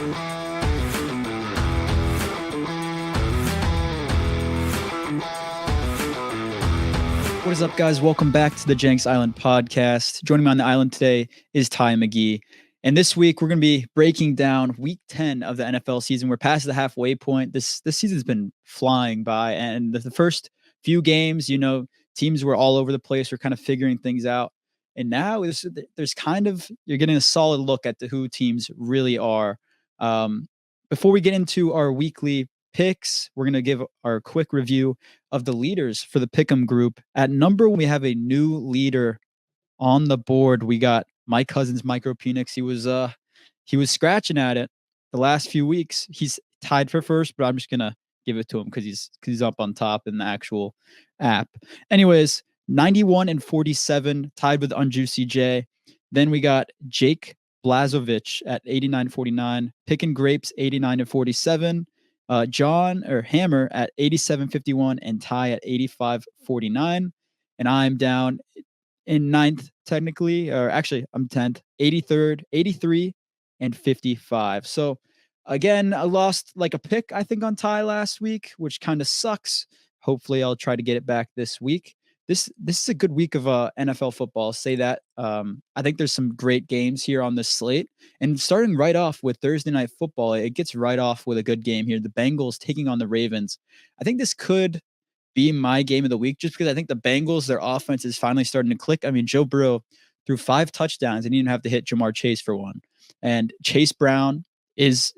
What is up, guys? Welcome back to the Jenks Island Podcast. Joining me on the island today is Ty McGee. And this week, we're going to be breaking down Week 10 of the NFL season. We're past the halfway point. This season's been flying by. And the first few games, teams were all over the place. We're kind of figuring things out. And now there's kind of, you're getting a solid look at who teams really are. Before we get into our weekly picks, we're going to give our quick review of the leaders for the Pick'em group. At number, we have a new leader on the board. We got my cousin's Micro Penix. He was scratching at it the last few weeks. He's tied for first, but I'm just going to give it to him because he's up on top in the actual app. Anyways, 91-47, tied with Unjuicy J. Then we got Jake Blazovich at 89-49, Pickin' Grapes 89-47, John or Hammer at 87-51, and Ty at 85-49. And I'm down in ninth, technically, or actually I'm 10th, 83rd, 83 and 55. So again, I lost like a pick, I think, on Ty last week, which kind of sucks. Hopefully I'll try to get it back this week. This is a good week of NFL football. I'll say that. I think there's some great games here on this slate. And starting right off with Thursday Night Football, it gets right off with a good game here. The Bengals taking on the Ravens. I think this could be my game of the week just because I think the Bengals, their offense is finally starting to click. I mean, Joe Burrow threw 5 touchdowns and he didn't have to hit Jamar Chase for one. And Chase Brown is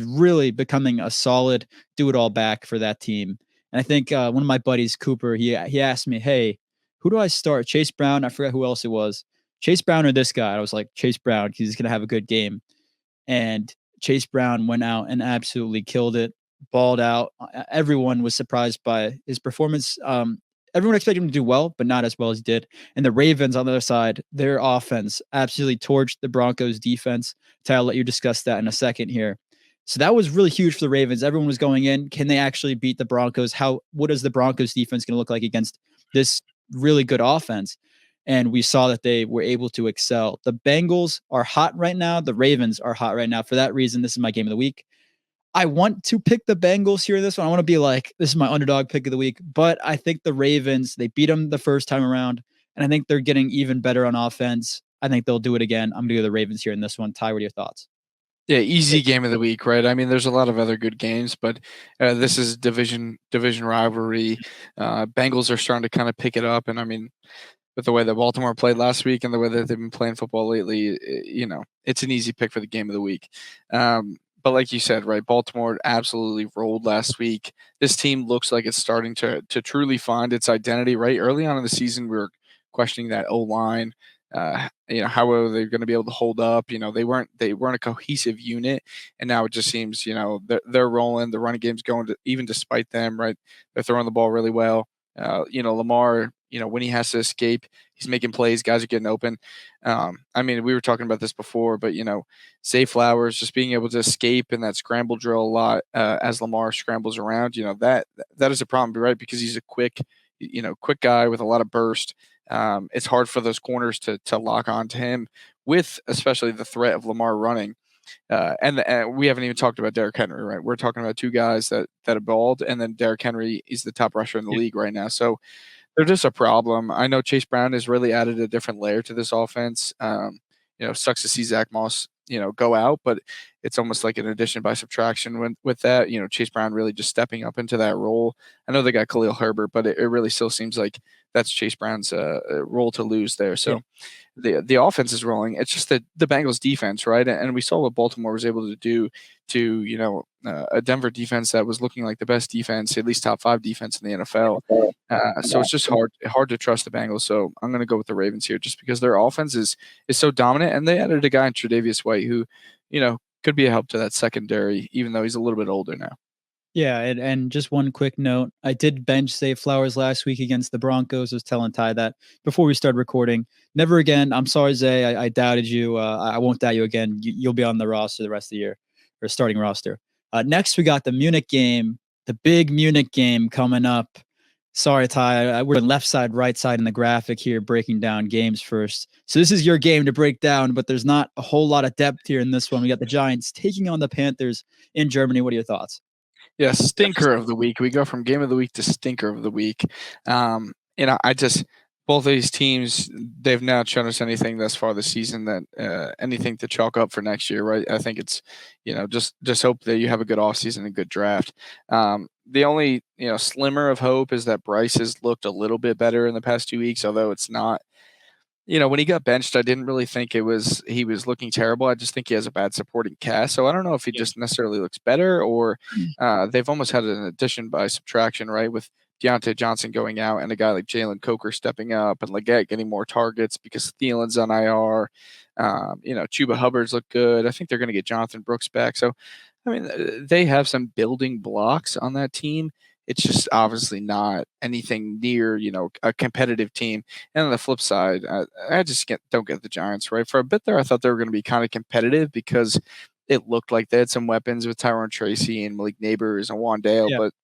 really becoming a solid do-it-all back for that team. And I think one of my buddies, Cooper, he asked me, hey, who do I start? Chase Brown? I forgot who else it was. Chase Brown or this guy? I was like, Chase Brown, he's going to have a good game. And Chase Brown went out and absolutely killed it, balled out. Everyone was surprised by his performance. Everyone expected him to do well, but not as well as he did. And the Ravens on the other side, their offense absolutely torched the Broncos defense. Ty, I'll let you discuss that in a second here. So that was really huge for the Ravens. Everyone was going in. Can they actually beat the Broncos? What is the Broncos defense going to look like against this really good offense? And we saw that they were able to excel. The Bengals are hot right now. The Ravens are hot right now. For that reason, this is my game of the week. I want to pick the Bengals here in this one. I want to be like, this is my underdog pick of the week. But I think the Ravens, they beat them the first time around. And I think they're getting even better on offense. I think they'll do it again. I'm going to go the Ravens here in this one. Ty, what are your thoughts? Yeah, easy game of the week, right? I mean, there's a lot of other good games, but this is division rivalry. Bengals are starting to kind of pick it up, and I mean, with the way that Baltimore played last week and the way that they've been playing football lately, it's an easy pick for the game of the week. But like you said, right, Baltimore absolutely rolled last week. This team looks like it's starting to truly find its identity. Right, early on in the season, we were questioning that O-line. How are they going to be able to hold up? They weren't a cohesive unit, and now it just seems, they're rolling. The running game's going to, even despite them, right? They're throwing the ball really well. Lamar, when he has to escape, he's making plays. Guys are getting open. I mean, we were talking about this before, but Zay Flowers just being able to escape in that scramble drill a lot as Lamar scrambles around. That is a problem, right? Because he's a quick guy with a lot of burst. It's hard for those corners to lock on to him with especially the threat of Lamar running. And we haven't even talked about Derrick Henry, right? We're talking about two guys that are bald, and then Derrick Henry is the top rusher in the league right now. So they're just a problem. I know Chase Brown has really added a different layer to this offense. Sucks to see Zach Moss, go out, but it's almost like an addition by subtraction with that. Chase Brown really just stepping up into that role. I know they got Khalil Herbert, but it really still seems like that's Chase Brown's role to lose there. So the offense is rolling. It's just that the Bengals defense, right? And we saw what Baltimore was able to do to, a Denver defense that was looking like the best defense, at least top 5 defense in the NFL. So it's just hard to trust the Bengals. So I'm going to go with the Ravens here just because their offense is so dominant. And they added a guy in Tre'Davious White who, could be a help to that secondary, even though he's a little bit older now. Yeah, and just one quick note. I did bench Zay Flowers last week against the Broncos. I was telling Ty that before we started recording. Never again. I'm sorry, Zay. I doubted you. I won't doubt you again. You'll be on the roster the rest of the year, or starting roster. Next, we got the Munich game, the big Munich game coming up. Sorry, Ty. We're left side, right side in the graphic here, breaking down games first. So this is your game to break down, but there's not a whole lot of depth here in this one. We got the Giants taking on the Panthers in Germany. What are your thoughts? Yeah, stinker of the week. We go from game of the week to stinker of the week. I just both of these teams, they've not shown us anything thus far this season that anything to chalk up for next year, right? I think it's, just hope that you have a good offseason and a good draft. The only, slimmer of hope is that Bryce has looked a little bit better in the past 2 weeks, although it's not. When he got benched, I didn't really think he was looking terrible. I just think he has a bad supporting cast. So I don't know if he just necessarily looks better or they've almost had an addition by subtraction, right? With Deontay Johnson going out and a guy like Jalen Coker stepping up and Leggett getting more targets because Thielen's on IR. Chuba Hubbard's look good. I think they're going to get Jonathan Brooks back. So, they have some building blocks on that team. It's just obviously not anything near, a competitive team. And on the flip side, I just don't get the Giants, right? For a bit there, I thought they were going to be kind of competitive because it looked like they had some weapons with Tyrone Tracy and Malik Neighbors and Wandale. Yeah. But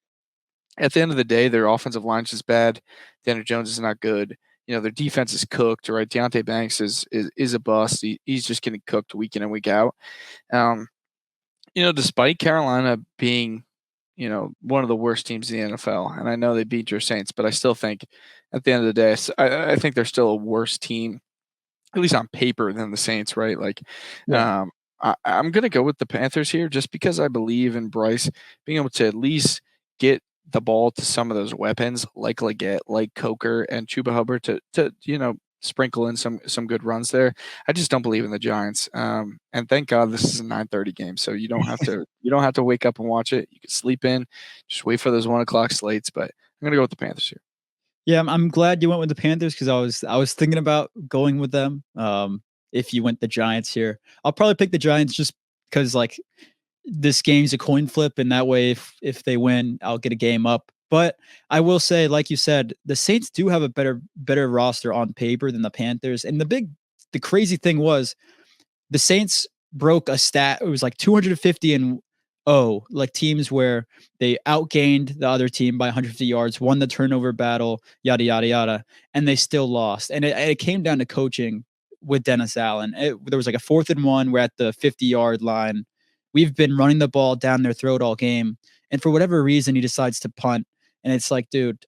at the end of the day, their offensive line is just bad. Daniel Jones is not good. Their defense is cooked, right? Deontay Banks is a bust. He's just getting cooked week in and week out. Despite Carolina being one of the worst teams in the NFL. And I know they beat your Saints, but I still think at the end of the day, I think they're still a worse team, at least on paper, than the Saints, right? Like, I'm going to go with the Panthers here just because I believe in Bryce being able to at least get the ball to some of those weapons like Leggett, like Coker and Chuba Hubbard to sprinkle in some good runs there. I just don't believe in the Giants. And thank God this is a 9:30 game, so you don't have to wake up and watch it. You can sleep in, just wait for those 1 o'clock slates. But I'm gonna go with the Panthers here. Yeah, I'm glad you went with the Panthers because I was thinking about going with them. If you went the Giants here, I'll probably pick the Giants just because this game's a coin flip, and that way, if they win, I'll get a game up. But I will say, like you said, the Saints do have a better roster on paper than the Panthers. And the crazy thing was the Saints broke a stat. It was like 250 and like teams where they outgained the other team by 150 yards, won the turnover battle, yada, yada, yada. And they still lost. And it came down to coaching with Dennis Allen. There was like a 4th and 1. We're at the 50-yard line. We've been running the ball down their throat all game. And for whatever reason, he decides to punt. And it's like, dude,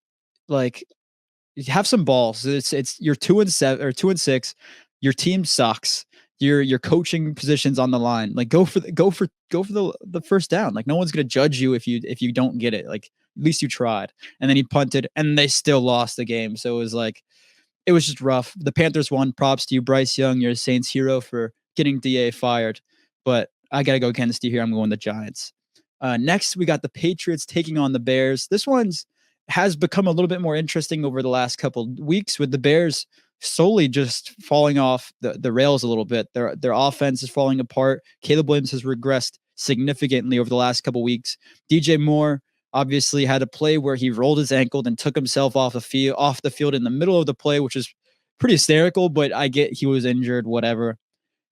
have some balls. It's you're 2-7 or 2-6. Your team sucks. Your coaching position's on the line. Like go for the first down. Like no one's gonna judge you if you don't get it. Like at least you tried. And then he punted, and they still lost the game. So it was just rough. The Panthers won. Props to you, Bryce Young. You're a Saints hero for getting DA fired. But I got to go against you here. I'm going the Giants. Next, we got the Patriots taking on the Bears. This one's has become a little bit more interesting over the last couple of weeks with the Bears solely just falling off the rails a little bit. Their offense is falling apart. Caleb Williams has regressed significantly over the last couple of weeks. DJ Moore obviously had a play where he rolled his ankle and took himself off the field in the middle of the play, which is pretty hysterical, but I get he was injured, whatever.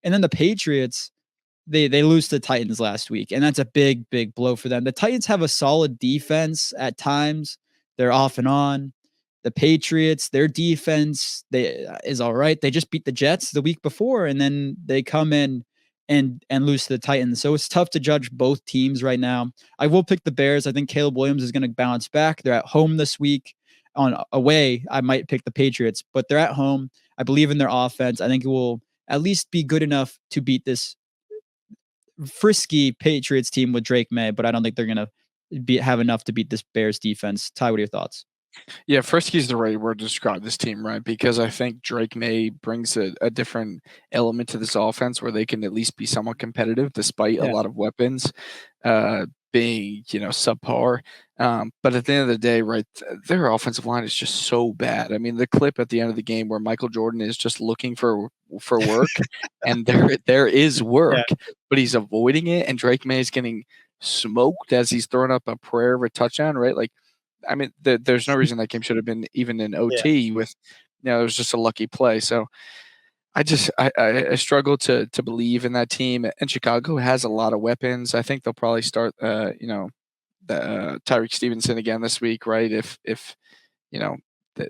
And then the Patriots, they lose to the Titans last week, and that's a big blow for them. The Titans have a solid defense at times. They're off and on. The Patriots, their defense is all right. They just beat the Jets the week before, and then they come in and lose to the Titans. So it's tough to judge both teams right now. I will pick the Bears. I think Caleb Williams is going to bounce back. They're at home this week. On away, I might pick the Patriots, but they're at home. I believe in their offense. I think it will at least be good enough to beat this frisky Patriots team with Drake May, but I don't think they're going to have enough to beat this Bears defense. Ty, what are your thoughts? Yeah, frisky is the right word to describe this team, right? Because I think Drake May brings a different element to this offense where they can at least be somewhat competitive despite a lot of weapons being, subpar. But at the end of the day, right, their offensive line is just so bad. I mean, the clip at the end of the game where Michael Jordan is just looking for work, and there is work, but he's avoiding it, and Drake May is getting smoked as he's throwing up a prayer of a touchdown, right? Like, I mean, there's no reason that game should have been even in OT with, it was just a lucky play. So I struggle to believe in that team. And Chicago has a lot of weapons. I think they'll probably start, Tyreek Stevenson again this week, right? If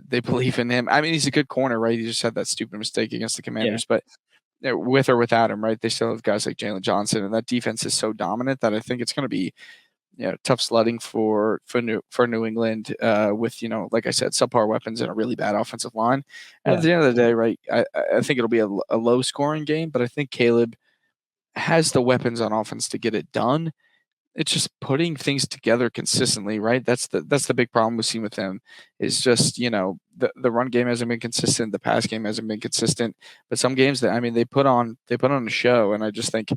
they believe in him. I mean, he's a good corner, right? He just had that stupid mistake against the Yeah. Commanders, but with or without him, right? They still have guys like Jalen Johnson, and that defense is so dominant that I think it's going to be tough sledding for New England with like I said, subpar weapons and a really bad offensive line. At Yeah. the end of the day, right? I think it'll be a low scoring game, but I think Caleb has the weapons on offense to get it done. It's just putting things together consistently, right? That's the big problem we've seen with him is just the run game hasn't been consistent, the pass game hasn't been consistent, but some games that they put on a show, and I just think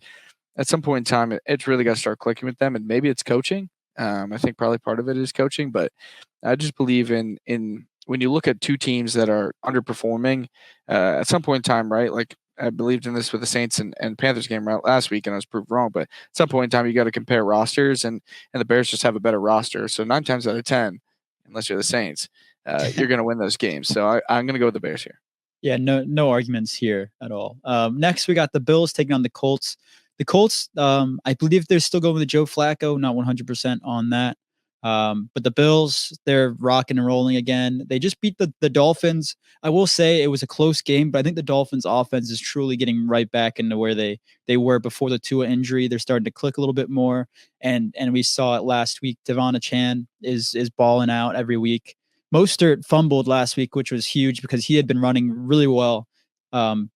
at some point in time it's really got to start clicking with them, and maybe it's coaching. I think probably part of it is coaching, but I just believe in when you look at two teams that are underperforming at some point in time, right? Like I believed in this with the Saints and Panthers game last week, and I was proved wrong. But at some point in time, you got to compare rosters, and the Bears just have a better roster. So 9 times out of 10, unless you're the Saints, you're going to win those games. So I'm going to go with the Bears here. Yeah, no arguments here at all. Next, we got the Bills taking on the Colts. The Colts, I believe they're still going with Joe Flacco, not 100% on that. But the Bills, they're rocking and rolling again. They just beat the Dolphins. I will say it was a close game, but I think the Dolphins offense is truly getting right back into where they were before the Tua injury. They're starting to click a little bit more. And we saw it last week. Devon Chan is balling out every week. Mostert fumbled last week, which was huge because he had been running really well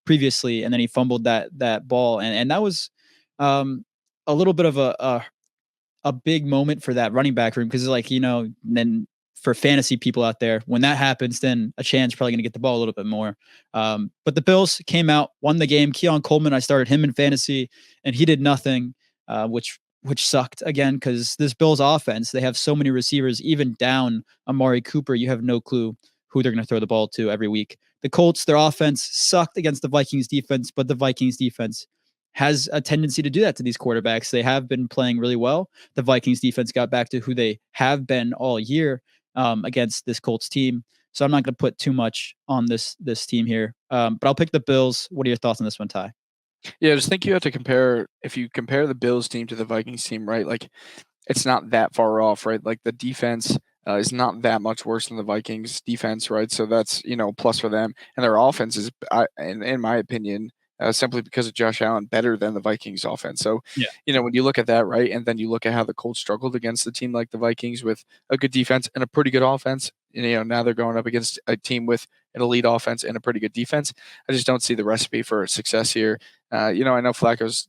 previously, and then he fumbled that ball, and that was a little bit of a big moment for that running back room because then for fantasy people out there, when that happens, then a chance probably going to get the ball a little bit more. But the Bills came out, won the game. Keon Coleman, I started him in fantasy, and he did nothing, which sucked again because this Bills offense, they have so many receivers, even down Amari Cooper, you have no clue who they're going to throw the ball to every week. The Colts, their offense sucked against the Vikings defense, but the Vikings defense has a tendency to do that to these quarterbacks. They have been playing really well. The Vikings defense got back to who they have been all year against this Colts team. So I'm not going to put too much on this team here, but I'll pick the Bills. What are your thoughts on this one, Ty? Yeah, I just think you have to compare. If you compare the Bills team to the Vikings team, right? Like it's not that far off, right? Like the defense is not that much worse than the Vikings defense, right? So that's plus for them, and their offense is, in my opinion, simply because of Josh Allen, better than the Vikings offense. So, Yeah. When you look at that, right, and then you look at how the Colts struggled against a team like the Vikings with a good defense and a pretty good offense, now they're going up against a team with an elite offense and a pretty good defense. I just don't see the recipe for success here. I know Flacco's,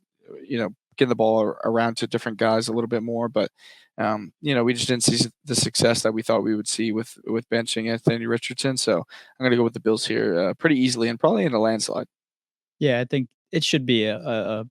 getting the ball around to different guys a little bit more, but we just didn't see the success that we thought we would see with benching Anthony Richardson. So I'm going to go with the Bills here pretty easily and probably in a landslide. Yeah, I think it should be a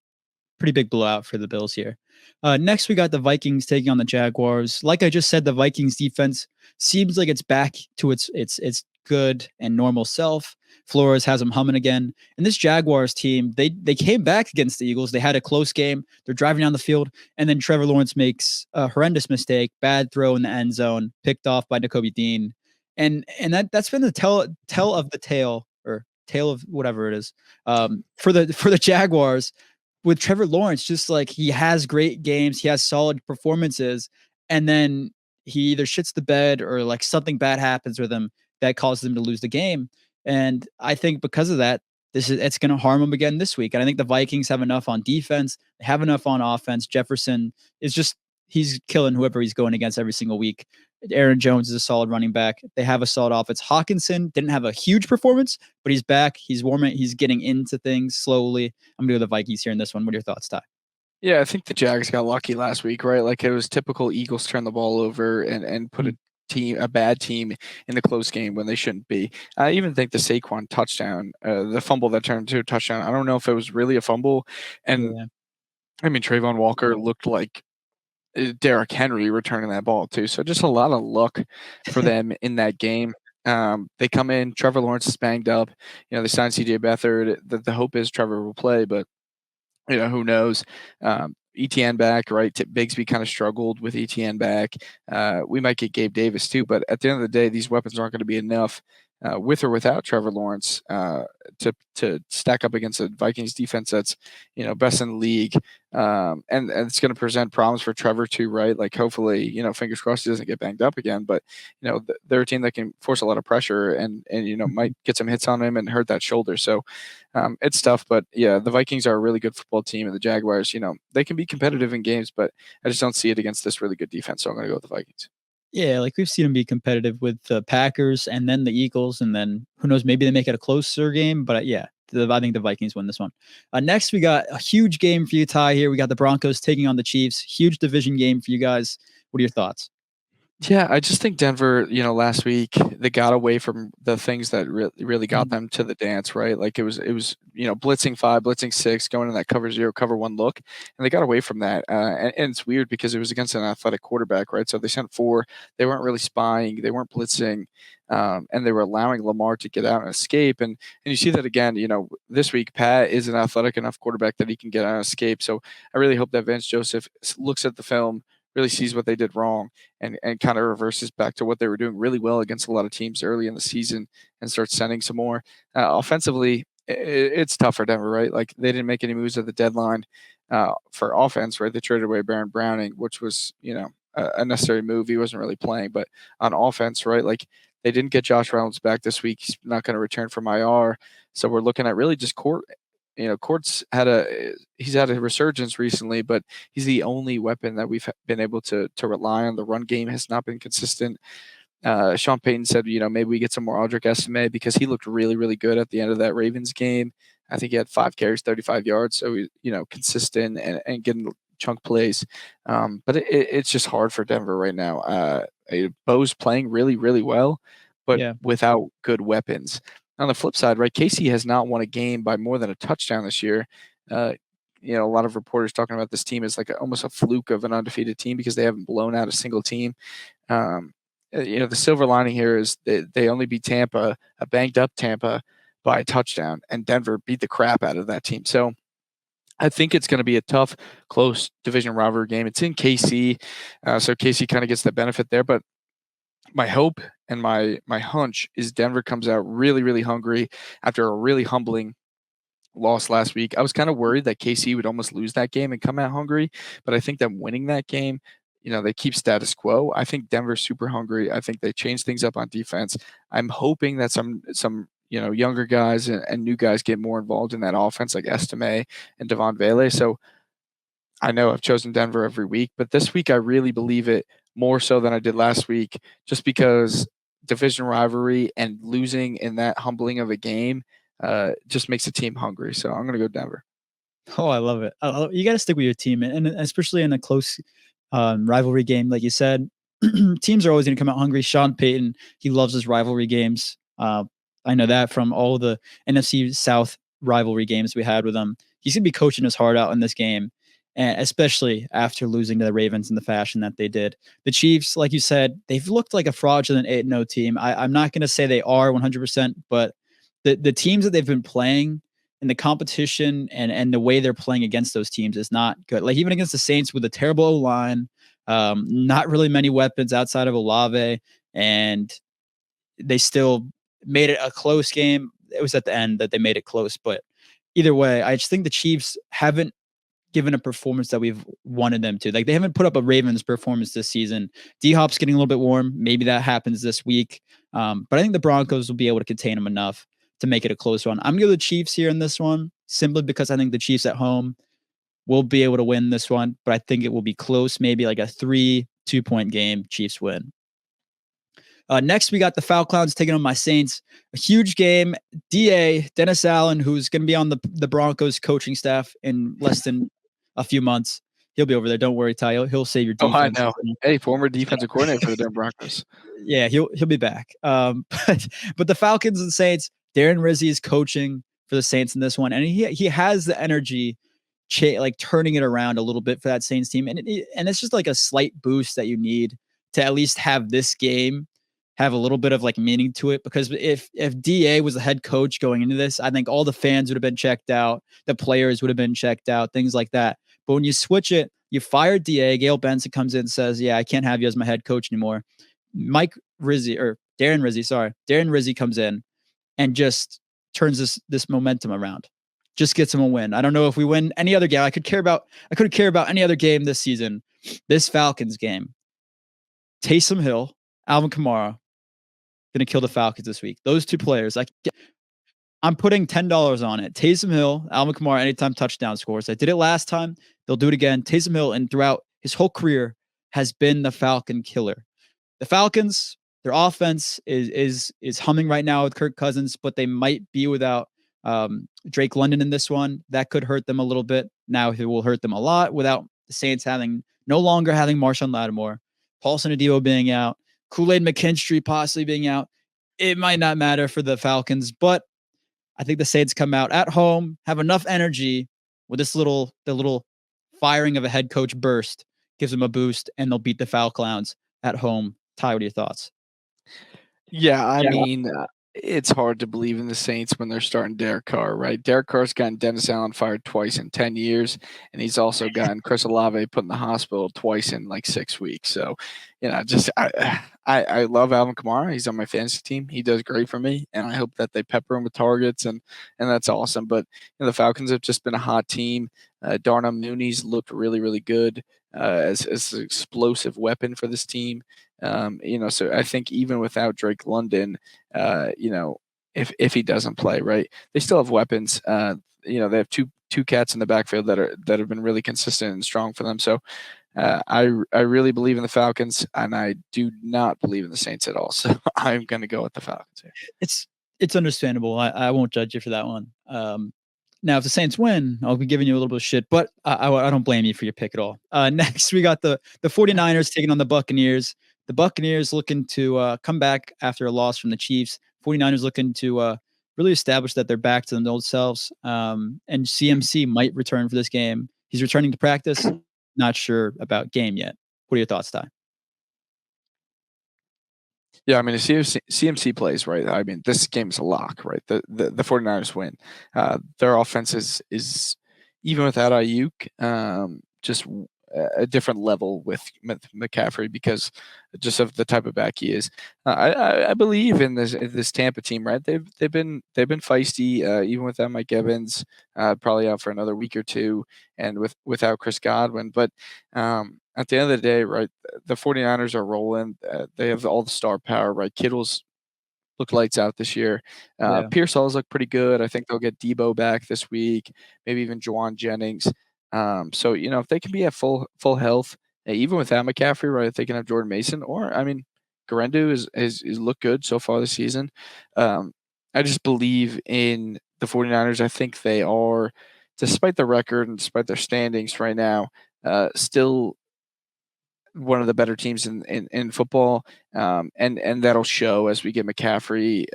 pretty big blowout for the Bills here. Next, we got the Vikings taking on the Jaguars. Like I just said, the Vikings defense seems like it's back to its good and normal self. Flores has them humming again. And this Jaguars team, they came back against the Eagles. They had a close game. They're driving down the field, and then Trevor Lawrence makes a horrendous mistake, bad throw in the end zone, picked off by Nakobe Dean. And that's been the tell of the tale, or tale of whatever it is, for the Jaguars. With Trevor Lawrence, just like he has great games, he has solid performances, and then he either shits the bed or like something bad happens with him that causes him to lose the game. And I think because of that, it's going to harm him again this week. And I think the Vikings have enough on defense, they have enough on offense. Jefferson is he's killing whoever he's going against every single week. Aaron Jones is a solid running back. They have a solid offense. Hawkinson didn't have a huge performance, but he's back. He's warming. He's getting into things slowly. I'm going to go the Vikings here in this one. What are your thoughts, Ty? Yeah, I think the Jags got lucky last week, right? Like it was typical Eagles turn the ball over and put a bad team in the close game when they shouldn't be. I even think the Saquon touchdown, the fumble that turned into a touchdown, I don't know if it was really a fumble. And Yeah. I mean, Trayvon Walker looked like Derrick Henry returning that ball too. So just a lot of luck for them in that game. They come in, Trevor Lawrence is banged up. They signed CJ Beathard. The hope is Trevor will play, but who knows? ETN back, right? Bigsby kind of struggled with ETN back. We might get Gabe Davis too, but at the end of the day, these weapons aren't going to be enough with or without Trevor Lawrence, to stack up against a Vikings defense that's best in the league, and it's going to present problems for Trevor too, right? Like hopefully, fingers crossed he doesn't get banged up again, but they're a team that can force a lot of pressure and might get some hits on him and hurt that shoulder. So it's tough, but yeah, the Vikings are a really good football team, and the Jaguars, they can be competitive in games, but I just don't see it against this really good defense. So I'm going to go with the Vikings. Yeah, like we've seen them be competitive with the Packers and then the Eagles, and then who knows, maybe they make it a closer game. But yeah, I think the Vikings win this one. Next, we got a huge game for you, Ty. Here we got the Broncos taking on the Chiefs. Huge division game for you guys. What are your thoughts? Yeah, I just think Denver, last week they got away from the things that really got them to the dance, right? Like it was, blitzing 5, blitzing 6, going in that cover 0, cover 1 look, and they got away from that. And it's weird because it was against an athletic quarterback, right? So they sent 4. They weren't really spying, they weren't blitzing, and they were allowing Lamar to get out and escape. And you see that again, this week. Pat is an athletic enough quarterback that he can get out and escape. So I really hope that Vance Joseph looks at the film, really sees what they did wrong, and kind of reverses back to what they were doing really well against a lot of teams early in the season and starts sending some more. Offensively, it's tough for Denver, right? Like they didn't make any moves at the deadline for offense, right? They traded away Baron Browning, which was, a necessary move. He wasn't really playing, but on offense, right? Like they didn't get Josh Reynolds back this week. He's not going to return from IR. So we're looking at really just Court's had a resurgence recently, but he's the only weapon that we've been able to rely on. The run game has not been consistent. Sean Payton said, maybe we get some more Audric Estime because he looked really, really good at the end of that Ravens game. I think he had 5 carries, 35 yards. So, consistent and getting chunk plays. But it's just hard for Denver right now. Bo's playing really, really well, but without good weapons. On the flip side, right, KC has not won a game by more than a touchdown this year. A lot of reporters talking about this team as like almost a fluke of an undefeated team because they haven't blown out a single team. The silver lining here is they only beat Tampa, a banged up Tampa, by a touchdown, and Denver beat the crap out of that team. So I think it's going to be a tough, close division rivalry game. It's in KC, so KC kind of gets the benefit there, but my hope and my hunch is Denver comes out really, really hungry after a really humbling loss last week. I was kind of worried that KC would almost lose that game and come out hungry, but I think them winning that game, they keep status quo. I think Denver's super hungry. I think they change things up on defense. I'm hoping that some younger guys and new guys get more involved in that offense, like Estime and Devon Vele. So I know I've chosen Denver every week, but this week I really believe it more so than I did last week, just because division rivalry and losing in that humbling of a game just makes the team hungry. So I'm going to go Denver. Oh, I love it. You got to stick with your team, and especially in a close rivalry game, like you said, teams are always going to come out hungry. Sean Payton, he loves his rivalry games. I know that from all the NFC South rivalry games we had with him. He's going to be coaching his heart out in this game, and especially after losing to the Ravens in the fashion that they did. The Chiefs, like you said, they've looked like a fraudulent 8-0 team. I'm not going to say they are 100%, but the teams that they've been playing and the competition and the way they're playing against those teams is not good. Like even against the Saints with a terrible O-line, not really many weapons outside of Olave, and they still made it a close game. It was at the end that they made it close, but either way, I just think the Chiefs haven't given a performance that we've wanted them to. Like they haven't put up a Ravens performance this season. D-Hop's getting a little bit warm. Maybe that happens this week. But I think the Broncos will be able to contain them enough to make it a close one. I'm going to go the Chiefs here in this one, simply because I think the Chiefs at home will be able to win this one, but I think it will be close, maybe like a 3-2-point game. Chiefs win. Next, we got the Falcons taking on my Saints. A huge game. Dennis Allen, who's going to be on the Broncos coaching staff in less than a few months. He'll be over there. Don't worry, Ty. He'll save your defense. Oh, I know. Hey, former defensive coordinator for the Denver Broncos. Yeah, he'll be back. But the Falcons and Saints, Darren Rizzi is coaching for the Saints in this one, and he has the energy, like turning it around a little bit for that Saints team, and it's just like a slight boost that you need to at least have this game have a little bit of like meaning to it. Because if DA was the head coach going into this, I think all the fans would have been checked out, the players would have been checked out, things like that. But when you switch it, you fire DA, Gail Benson comes in and says, "Yeah, I can't have you as my head coach anymore." Darren Darren Rizzi comes in and just turns this momentum around. Just gets him a win. I don't know if we win any other game. I could care about any other game this season. This Falcons game. Taysom Hill, Alvin Kamara, gonna kill the Falcons this week. Those two players, I'm putting $10 on it. Taysom Hill, Alvin Kamara, anytime touchdown scores. I did it last time. They'll do it again. Taysom Hill, and throughout his whole career, has been the Falcon killer. The Falcons, their offense is humming right now with Kirk Cousins, but they might be without Drake London in this one. That could hurt them a little bit. Now it will hurt them a lot without the Saints no longer having Marshawn Lattimore, Paulson Adebo being out, Kool-Aid McKinstry possibly being out. It might not matter for the Falcons, but I think the Saints come out at home, have enough energy with the little firing of a head coach burst, gives them a boost, and they'll beat the Foul Clowns at home. Ty, what are your thoughts? Yeah, I mean, it's hard to believe in the Saints when they're starting Derek Carr, right? Derek Carr's gotten Dennis Allen fired twice in 10 years, and he's also gotten Chris Olave put in the hospital twice in like 6 weeks. So, I love Alvin Kamara. He's on my fantasy team. He does great for me, and I hope that they pepper him with targets, and that's awesome. But the Falcons have just been a hot team. Darnell Mooney's looked really, really good as an explosive weapon for this team. So I think even without Drake London, if he doesn't play, right, they still have weapons. They have two cats in the backfield that have been really consistent and strong for them. So I really believe in the Falcons, and I do not believe in the Saints at all. So I'm going to go with the Falcons here. It's understandable. I won't judge you for that one. Now, if the Saints win, I'll be giving you a little bit of shit, but I don't blame you for your pick at all. Next, we got the 49ers taking on the Buccaneers. The Buccaneers looking to come back after a loss from the Chiefs. 49ers looking to really establish that they're back to their old selves. And CMC might return for this game. He's returning to practice. Not sure about game yet. What are your thoughts, Ty? Yeah, I mean, if CMC plays, right, I mean, this game is a lock, right? The 49ers win. Their offense is even without Ayuk, just a different level with McCaffrey because just of the type of back he is. I believe in this Tampa team, right? They've been feisty, even without Mike Evans, probably out for another week or two, and without Chris Godwin. But at the end of the day, right, the 49ers are rolling. They have all the star power, right? Kittle's look lights out this year. Pierce Hall's look pretty good. I think they'll get Debo back this week, maybe even Juwan Jennings. So if they can be at full health, even without McCaffrey, right? If they can have Jordan Mason, or I mean, Garendu is looked good so far this season. I just believe in the 49ers. I think they are, despite the record and despite their standings right now, still one of the better teams in football. And that'll show as we get McCaffrey,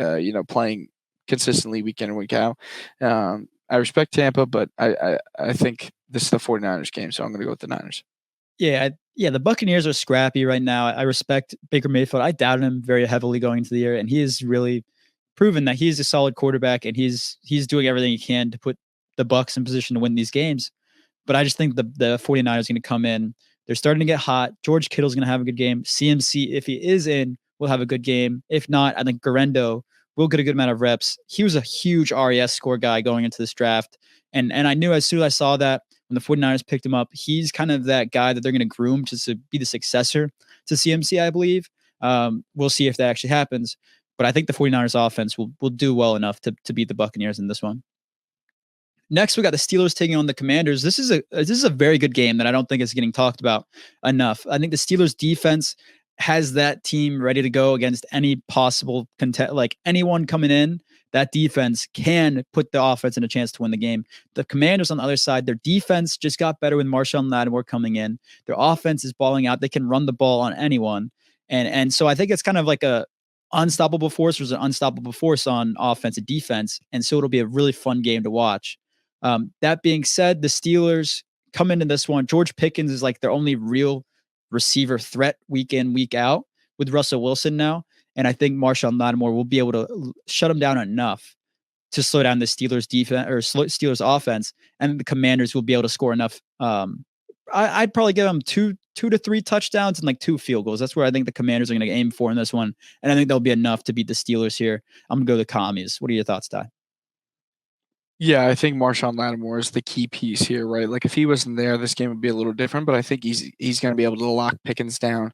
playing consistently week in and week out. I respect Tampa, but I think this is the 49ers game, so I'm going to go with the Niners. Yeah, the Buccaneers are scrappy right now. I respect Baker Mayfield. I doubted him very heavily going into the year, and he has really proven that he's a solid quarterback, and he's doing everything he can to put the Bucs in position to win these games. But I just think the 49ers are going to come in. They're starting to get hot. George Kittle's going to have a good game. CMC, if he is in, will have a good game. If not, I think Garendo will get a good amount of reps. He was a huge RES score guy going into this draft. And I knew as soon as I saw that, when the 49ers picked him up, he's kind of that guy that they're going to groom to be the successor to CMC, I believe. We'll see if that actually happens. But I think the 49ers offense will do well enough to beat the Buccaneers in this one. Next, we got the Steelers taking on the Commanders. This is a very good game that I don't think is getting talked about enough. I think the Steelers defense has that team ready to go against any possible like anyone coming in. That defense can put the offense in a chance to win the game. The Commanders on the other side, their defense just got better with Marshawn Lattimore coming in. Their offense is balling out. They can run the ball on anyone. And so I think it's kind of like a unstoppable force versus an unstoppable force on offense and defense. And so it'll be a really fun game to watch. That being said, the Steelers come into this one. George Pickens is like their only real receiver threat week in, week out with Russell Wilson now. And I think Marshawn Lattimore will be able to shut him down enough to slow down the Steelers defense or Steelers offense. And the Commanders will be able to score enough. I'd probably give them two 2 to 3 touchdowns and like 2 field goals. That's where I think the Commanders are going to aim for in this one. And I think that'll be enough to beat the Steelers here. I'm going to go the Commies. What are your thoughts, Ty? Yeah, I think Marshawn Lattimore is the key piece here, right? Like if he wasn't there, this game would be a little different. But I think he's going to be able to lock Pickens down,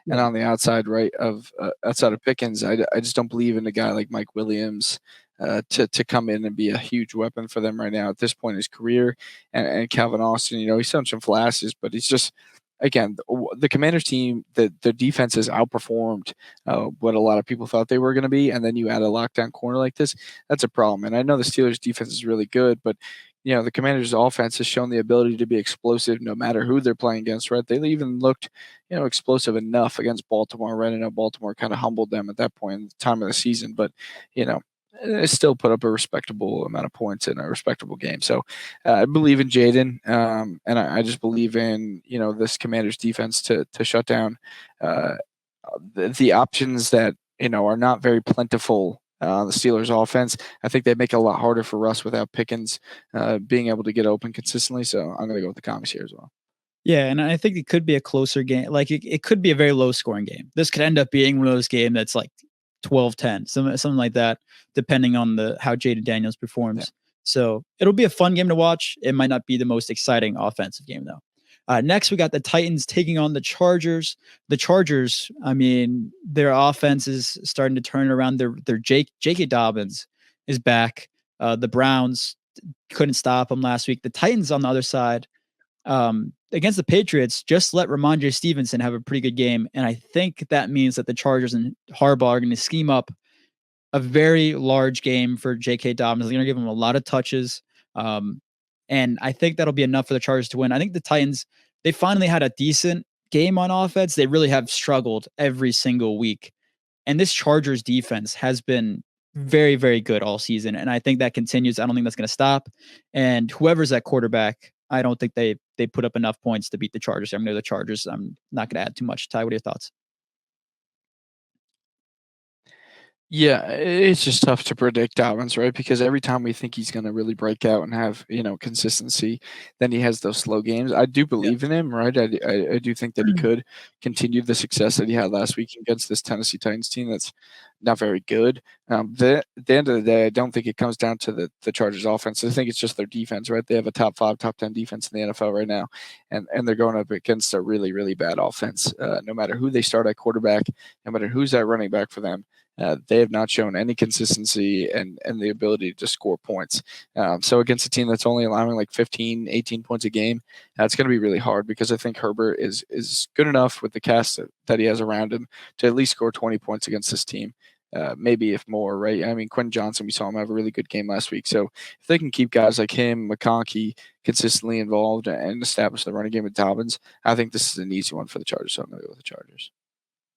and on the outside, right of outside of Pickens, I just don't believe in a guy like Mike Williams to come in and be a huge weapon for them right now at this point in his career. And Calvin Austin, he's shown some flashes, but he's just again the Commanders team. The defense has outperformed what a lot of people thought they were going to be, and then you add a lockdown corner like this, that's a problem. And I know the Steelers' defense is really good, but the Commanders' offense has shown the ability to be explosive no matter who they're playing against. Right? They even looked explosive enough against Baltimore. Right? I know Baltimore kind of humbled them at that point in the time of the season, but still put up a respectable amount of points in a respectable game. So I believe in Jaden, and I just believe in this Commanders defense to shut down the options that are not very plentiful. The Steelers offense, I think they make it a lot harder for Russ without Pickens being able to get open consistently. So I'm going to go with the Commies here as well. Yeah, and I think it could be a closer game. Like it could be a very low scoring game. This could end up being one of those games that's like 12-10, something like that, depending on how Jaden Daniels performs. Yeah. So it'll be a fun game to watch. It might not be the most exciting offensive game, though. Next, we got the Titans taking on the Chargers. The Chargers, I mean, their offense is starting to turn around. Their J.K. Dobbins is back. The Browns couldn't stop him last week. The Titans, on the other side, against the Patriots, just let Ramondre Stevenson have a pretty good game. And I think that means that the Chargers and Harbaugh are going to scheme up a very large game for J.K. Dobbins. They're going to give him a lot of touches. And I think that'll be enough for the Chargers to win. I think the Titans, they finally had a decent game on offense. They really have struggled every single week. And this Chargers defense has been very, very good all season. And I think that continues. I don't think that's going to stop. And whoever's at quarterback, I don't think they put up enough points to beat the Chargers. I'm going to go the Chargers. I'm not going to add too much. Ty, what are your thoughts? Yeah, it's just tough to predict Dobbins, right? Because every time we think he's going to really break out and have consistency, then he has those slow games. I do believe in him, right? I do think that he could continue the success that he had last week against this Tennessee Titans team that's not very good. At the end of the day, I don't think it comes down to the Chargers offense. I think it's just their defense, right? They have a top 5, top 10 defense in the NFL right now, and they're going up against a really, really bad offense. No matter who they start at quarterback, no matter who's at running back for them, they have not shown any consistency and the ability to score points. So against a team that's only allowing like 15, 18 points a game, it's going to be really hard because I think Herbert is good enough with the cast that he has around him to at least score 20 points against this team. Maybe if more, right? I mean, Quentin Johnson, we saw him have a really good game last week. So if they can keep guys like him, McConkey, consistently involved and establish the running game with Dobbins, I think this is an easy one for the Chargers. So I'm going to go with the Chargers.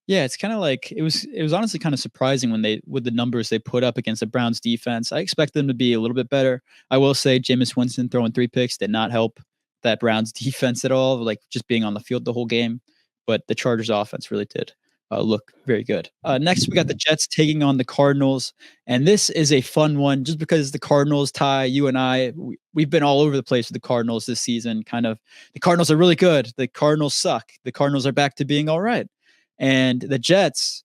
Yeah, it's kind of like it was honestly kind of surprising with the numbers they put up against the Browns defense. I expect them to be a little bit better. I will say Jameis Winston throwing 3 picks did not help that Browns defense at all, like just being on the field the whole game. But the Chargers offense really did look very good. Next, we got the Jets taking on the Cardinals. And this is a fun one just because the Cardinals, Ty, you and I, we've been all over the place with the Cardinals this season. Kind of the Cardinals are really good. The Cardinals suck. The Cardinals are back to being all right. And the Jets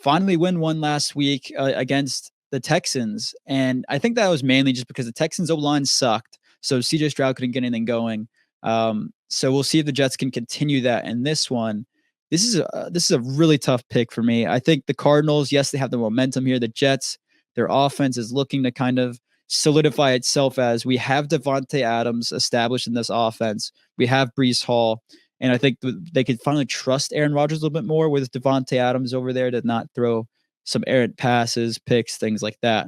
finally win one last week against the Texans. And I think that was mainly just because the Texans O-line sucked. So CJ Stroud couldn't get anything going. So we'll see if the Jets can continue that in this one. This is a really tough pick for me. I think the Cardinals, yes, they have the momentum here. The Jets, their offense is looking to kind of solidify itself as we have Devontae Adams established in this offense. We have Breece Hall. And I think they could finally trust Aaron Rodgers a little bit more with Devontae Adams over there to not throw some errant passes, picks, things like that.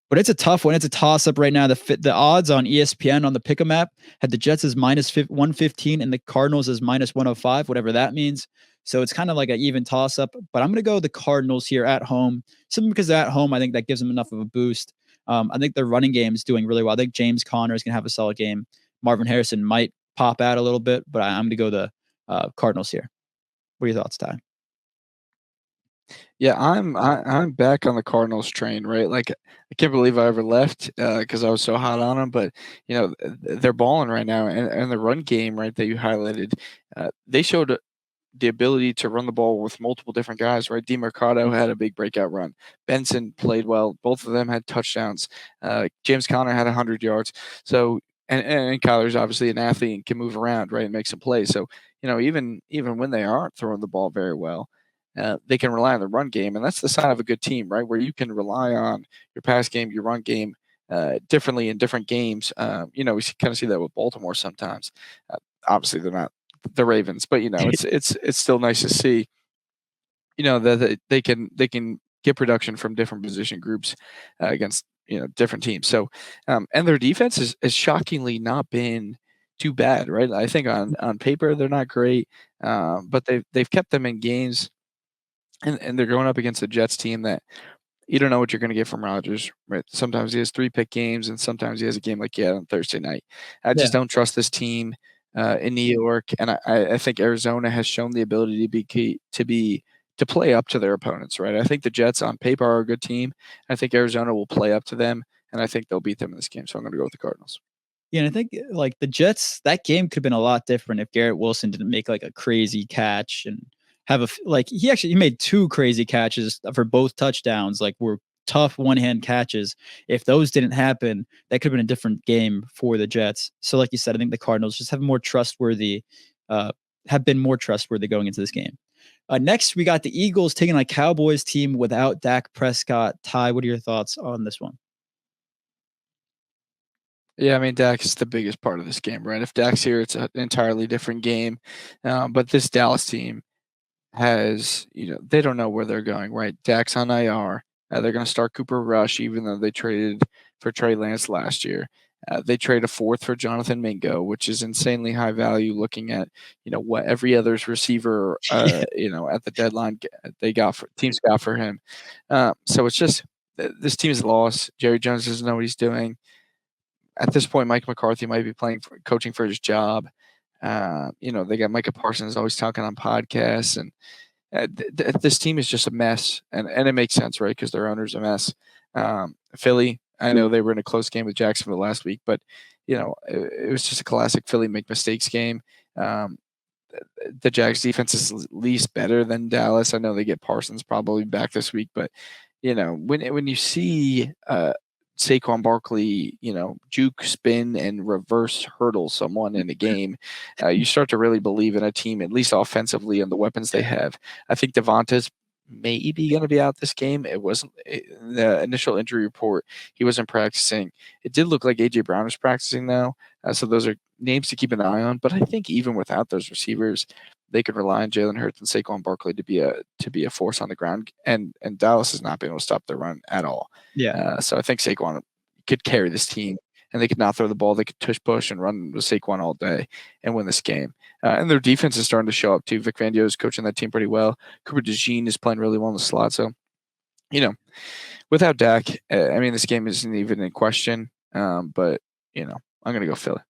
But it's a tough one. It's a toss-up right now. The odds on ESPN on the Pick'em app had the Jets as minus 115 and the Cardinals as minus 105, whatever that means. So it's kind of like an even toss-up. But I'm going to go the Cardinals here at home. Simply because they're at home, I think that gives them enough of a boost. I think their running game is doing really well. I think James Conner is going to have a solid game. Marvin Harrison might pop out a little bit, but I'm going to go the Cardinals here. What are your thoughts, Ty? Yeah, I'm back on the Cardinals train, right? Like I can't believe I ever left because I was so hot on them. But they're balling right now, and the run game, right, that you highlighted, they showed the ability to run the ball with multiple different guys, right? DeMercado had a big breakout run. Benson played well. Both of them had touchdowns. James Conner had 100 yards. So, and Kyler's obviously an athlete and can move around, right, and make some plays. So, even when they aren't throwing the ball very well, they can rely on the run game, and that's the sign of a good team, right? Where you can rely on your pass game, your run game, differently in different games. We kind of see that with Baltimore sometimes. Obviously, they're not the Ravens, but it's still nice to see that they can get production from different position groups against different teams. So and their defense is shockingly not been too bad, right? I think on paper they're not great, but they've kept them in games, and they're going up against a Jets team that you don't know what you're going to get from Rodgers, right? Sometimes he has 3-pick games, and sometimes he has a game like he had on Thursday night. I Yeah. just don't trust this team in New York, and I think Arizona has shown the ability to play up to their opponents, right? I think the Jets on paper are a good team. I think Arizona will play up to them, and I think they'll beat them in this game. So I'm going to go with the Cardinals. Yeah, and I think like the Jets, that game could have been a lot different if Garrett Wilson didn't make like a crazy catch and have like he made two crazy catches for both touchdowns, like were tough one-hand catches. If those didn't happen, that could have been a different game for the Jets. So like you said, I think the Cardinals just have been more trustworthy going into this game. Next, we got the Eagles taking a Cowboys team without Dak Prescott. Ty, what are your thoughts on this one? Yeah, I mean, Dak is the biggest part of this game, right? If Dak's here, it's an entirely different game. But this Dallas team has, they don't know where they're going, right? Dak's on IR. They're going to start Cooper Rush, even though they traded for Trey Lance last year. They trade a fourth for Jonathan Mingo, which is insanely high value looking at, what every other's receiver, at the deadline teams got for him. So it's just this team's lost. Jerry Jones doesn't know what he's doing. At this point, Mike McCarthy might be coaching for his job. They got Micah Parsons always talking on podcasts, and this team is just a mess, and it makes sense, right? Because their owner's a mess. Philly, I know they were in a close game with Jacksonville last week, but it was just a classic Philly make mistakes game. The Jags defense is at least better than Dallas. I know they get Parsons probably back this week, but when you see Saquon Barkley, juke, spin, and reverse hurdle someone in a game, you start to really believe in a team, at least offensively, and the weapons they have. I think Devonta's maybe going to be out this game. It wasn't in the initial injury report. He wasn't practicing. It did look like A.J. Brown was practicing now. So those are names to keep an eye on. But I think even without those receivers, they could rely on Jalen Hurts and Saquon Barkley to be a force on the ground. And Dallas has not been able to stop their run at all. Yeah. So I think Saquon could carry this team, and they could not throw the ball. They could tush push and run with Saquon all day and win this game. And their defense is starting to show up too. Vic Fangio is coaching that team pretty well. Cooper DeJean is playing really well in the slot. So, without Dak, I mean, this game isn't even in question. But I'm going to go Philly.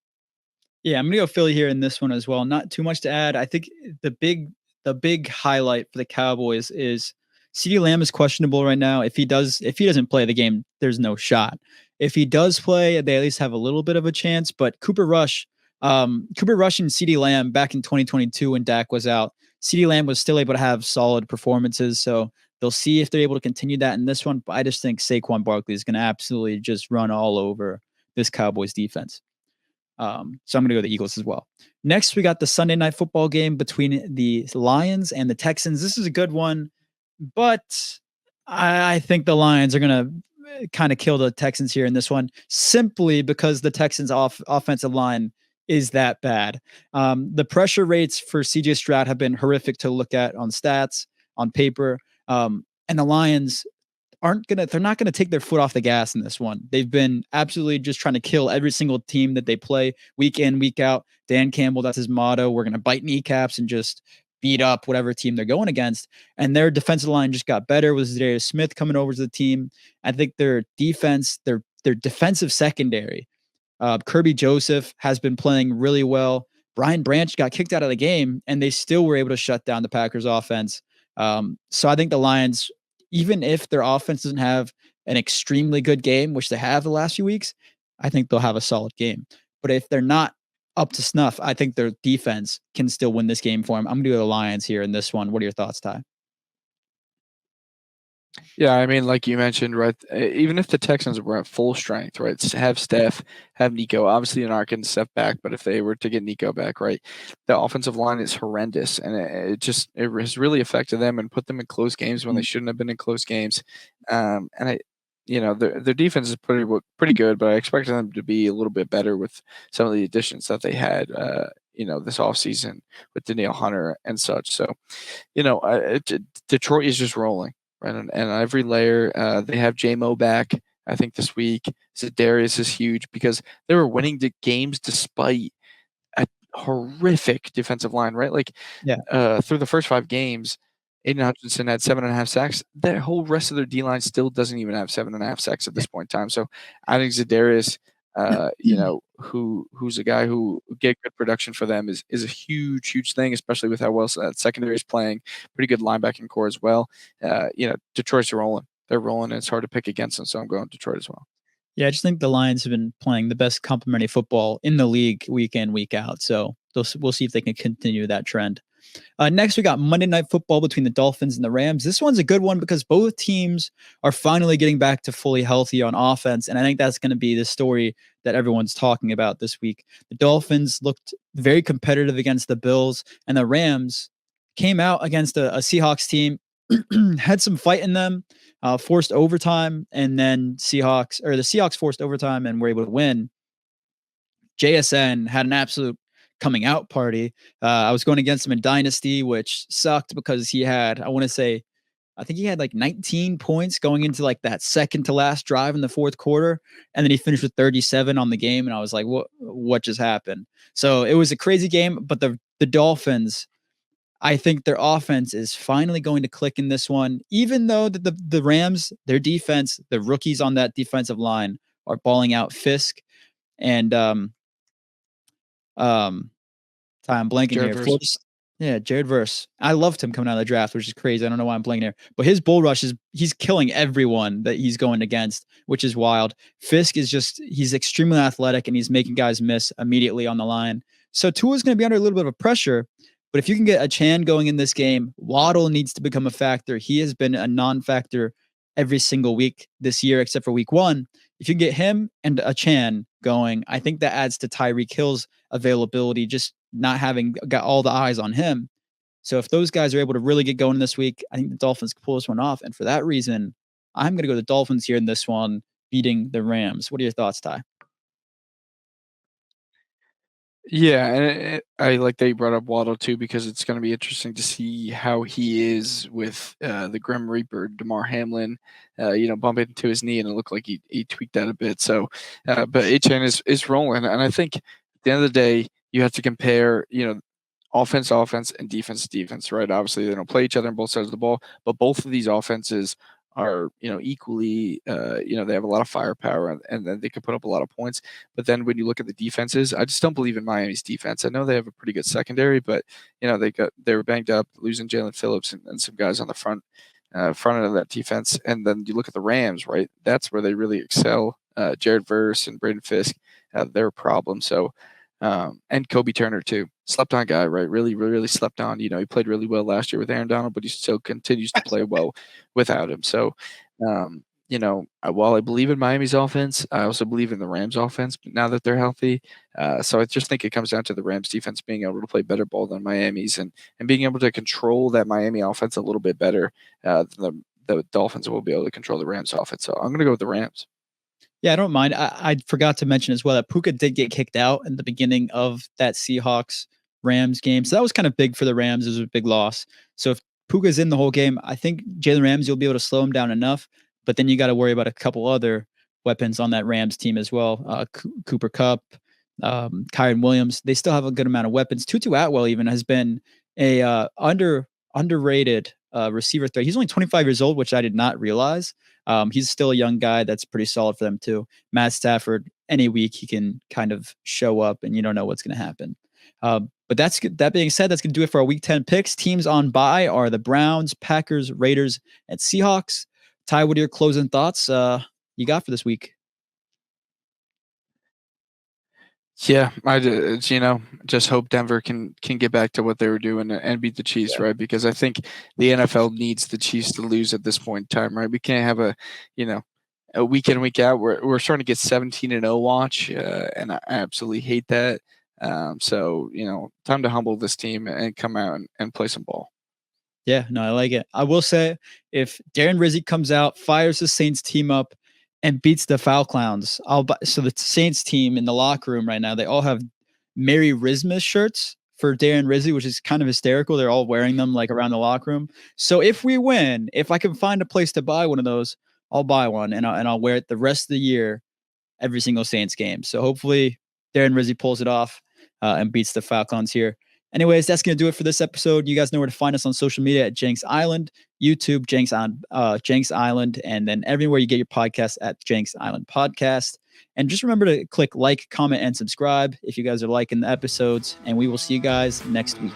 Yeah, I'm gonna go Philly here in this one as well. Not too much to add. I think the big highlight for the Cowboys is CeeDee Lamb is questionable right now. If he doesn't play the game, there's no shot. If he does play, they at least have a little bit of a chance. But Cooper Rush and CeeDee Lamb back in 2022 when Dak was out, CeeDee Lamb was still able to have solid performances. So they'll see if they're able to continue that in this one. But I just think Saquon Barkley is going to absolutely just run all over this Cowboys defense. So I'm going to go the Eagles as well. Next, we got the Sunday night football game between the Lions and the Texans. This is a good one, but I think the Lions are going to kind of kill the Texans here in this one, simply because the Texans offensive line is that bad. The pressure rates for CJ Stroud have been horrific to look at on stats, on paper. And the Lions they're not gonna take their foot off the gas in this one. They've been absolutely just trying to kill every single team that they play week in, week out. Dan Campbell, that's his motto. We're gonna bite kneecaps and just beat up whatever team they're going against. And their defensive line just got better with Zadarius Smith coming over to the team. I think their defense, their defensive secondary, Kirby Joseph has been playing really well. Brian Branch got kicked out of the game, and they still were able to shut down the Packers offense. So I think the Lions, even if their offense doesn't have an extremely good game, which they have the last few weeks, I think they'll have a solid game. But if they're not up to snuff, I think their defense can still win this game for them. I'm going to go the Lions here in this one. What are your thoughts, Ty? Yeah, I mean, like you mentioned, right? Even if the Texans were at full strength, right? Have Steph, have Nico. Obviously, they're not getting Steph back, but if they were to get Nico back, right, the offensive line is horrendous, and it has really affected them and put them in close games when they shouldn't have been in close games. And their defense is pretty good, but I expected them to be a little bit better with some of the additions that they had. This offseason with Danielle Hunter and such. So, Detroit is just rolling. Right, and every layer, they have JMO back, I think, this week. Za'Darius is huge because they were winning the games despite a horrific defensive line, right? Like, through the first 5 games, Aiden Hutchinson had 7.5 sacks. The whole rest of their D-line still doesn't even have 7.5 sacks at this point in time. So I think Za'Darius, who's a guy who get good production for them is a huge thing, especially with how well that secondary is playing. Pretty good linebacking core as well. Detroit's rolling. They're rolling, and it's hard to pick against them. So I'm going Detroit as well. Yeah, I just think the Lions have been playing the best complementary football in the league week in, week out. So we'll see if they can continue that trend. Next, we got Monday Night Football between the Dolphins and the Rams. This one's a good one because both teams are finally getting back to fully healthy on offense, and I think that's going to be the story that everyone's talking about this week. The Dolphins looked very competitive against the Bills, and the Rams came out against a Seahawks team, had some fight in them, forced overtime, and then the Seahawks forced overtime and were able to win. JSN had an absolute coming out party. I was going against him in Dynasty, which sucked because he had, I think he had like 19 points going into like that second to last drive in the fourth quarter. And then he finished with 37 on the game. And I was like, what just happened? So it was a crazy game, but the Dolphins, I think their offense is finally going to click in this one, even though the Rams, their defense, the rookies on that defensive line are balling out. Fisk and I'm blanking here. Jared Verse. I loved him coming out of the draft, which is crazy. I don't know why I'm blanking here. But his bull rush he's killing everyone that he's going against, which is wild. Fisk he's extremely athletic and he's making guys miss immediately on the line. So Tua's going to be under a little bit of pressure. But if you can get a Chan going in this game, Waddle needs to become a factor. He has been a non-factor every single week this year, except for week 1. If you get him and a Chan going, I think that adds to Tyreek Hill's availability, just not having got all the eyes on him. So if those guys are able to really get going this week, I think the Dolphins can pull this one off. And for that reason, I'm going to go the Dolphins here in this one, beating the Rams. What are your thoughts, Ty? Yeah, and I like that you brought up Waddle too, because it's going to be interesting to see how he is with the Grim Reaper, Damar Hamlin, bump into his knee, and it looked like he tweaked that a bit. So, but HN is rolling, and I think at the end of the day, you have to compare, offense, and defense, right? Obviously, they don't play each other on both sides of the ball, but both of these offenses are equally they have a lot of firepower and then they can put up a lot of points. But then when you look at the defenses, I just don't believe in Miami's defense. I know they have a pretty good secondary, but they were banged up, losing Jalen Phillips and some guys on the front end of that defense. And then you look at the Rams, right? That's where they really excel. Jared Verse and Braden Fisk have their problem. So and Kobe Turner too, slept on guy, right? Really slept on. He played really well last year with Aaron Donald, but he still continues to play well without him. So, while I believe in Miami's offense, I also believe in the Rams offense. But now that they're healthy, so I just think it comes down to the Rams defense being able to play better ball than Miami's and being able to control that Miami offense a little bit better than the Dolphins will be able to control the Rams offense. So I'm going to go with the Rams. Yeah, I don't mind. I forgot to mention as well that Puka did get kicked out in the beginning of that Seahawks-Rams game. So that was kind of big for the Rams. It was a big loss. So if Puka's in the whole game, I think Jalen Ramsey will be able to slow him down enough. But then you got to worry about a couple other weapons on that Rams team as well. Cooper Kupp, Kyron Williams. They still have a good amount of weapons. Tutu Atwell even has been a underrated receiver threat. He's only 25 years old, which I did not realize. He's still a young guy that's pretty solid for them too. Matt Stafford, any week he can kind of show up and you don't know what's going to happen. But that being said, that's going to do it for our Week 10 picks. Teams on bye are the Browns, Packers, Raiders, and Seahawks. Ty, what are your closing thoughts you got for this week? Yeah, just hope Denver can get back to what they were doing and beat the Chiefs, right? Because I think the NFL needs the Chiefs to lose at this point in time, right? We can't have a week in, week out. We're starting to get 17-0 watch, and I absolutely hate that. So time to humble this team and come out and play some ball. Yeah, no, I like it. I will say, if Darren Rizzi comes out, fires the Saints team up, and beats the Falcons, so the Saints team in the locker room right now, they all have Merry Christmas shirts for Darren Rizzi, which is kind of hysterical. They're all wearing them like around the locker room. So if we win, if I can find a place to buy one of those, I'll buy one and I'll wear it the rest of the year, every single Saints game. So hopefully Darren Rizzi pulls it off and beats the Falcons here. Anyways, that's going to do it for this episode. You guys know where to find us on social media at Jenks Island, YouTube, Jenks Island, and then everywhere you get your podcasts at Jenks Island Podcast. And just remember to click like, comment, and subscribe if you guys are liking the episodes. And we will see you guys next week.